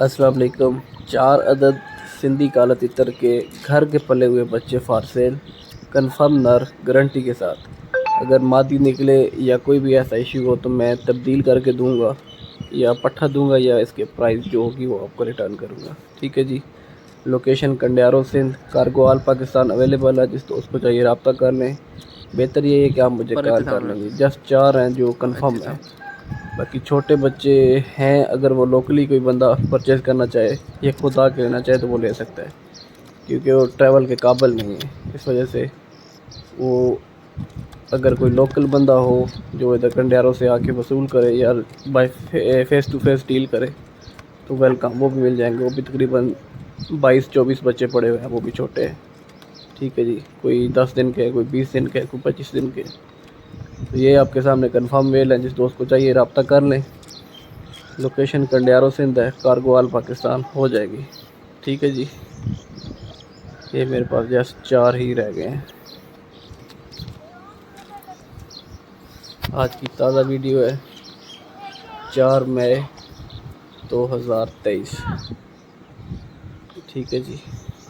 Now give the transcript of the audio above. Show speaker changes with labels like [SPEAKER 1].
[SPEAKER 1] अस्सलाम वालेकुम। 4 अदद सिंधी काला तितर के घर के पले हुए बच्चे फॉर सेल, कन्फर्म नर गारंटी के साथ। अगर मादी निकले या कोई भी ऐसा इशू हो तो मैं तब्दील करके दूंगा या पट्ठा दूंगा या इसके प्राइस जो होगी वो आपको रिटर्न करूंगा। ठीक है जी। लोकेशन कंडियारो सिंध, कार्गो आल पाकिस्तान अवेलेबल है। जिस दोस्त को चाहिए रब्ता कर लें। बेहतर ये है कि आप मुझे कॉल कर लेंगे। जस्ट 4 हैं जो कंफर्म है। बाकी छोटे बच्चे हैं, अगर वो लोकली कोई बंदा परचेज़ करना चाहे या खुद आके लेना चाहे तो वो ले सकता है, क्योंकि वो ट्रैवल के काबिल नहीं है। इस वजह से वो अगर कोई लोकल बंदा हो जो इधर कंडियारों से आके वसूल करे या by face to face deal करे तो वेलकम, वो भी मिल जाएंगे। वो भी तकरीबन 22-24 बच्चे पड़े हुए हैं, वो भी छोटे हैं। ठीक है जी। कोई 10 दिन के, कोई 20 दिन के, कोई 25 दिन के। तो ये आपके सामने कंफर्म मेल है। जिस दोस्त को चाहिए रब्ता कर लें। लोकेशन कंडियारो सिंध है, कार्गो आल पाकिस्तान हो जाएगी। ठीक है जी। ये मेरे पास जस्ट 4 ही रह गए हैं। आज की ताज़ा वीडियो है 4 मई 2023। ठीक है जी।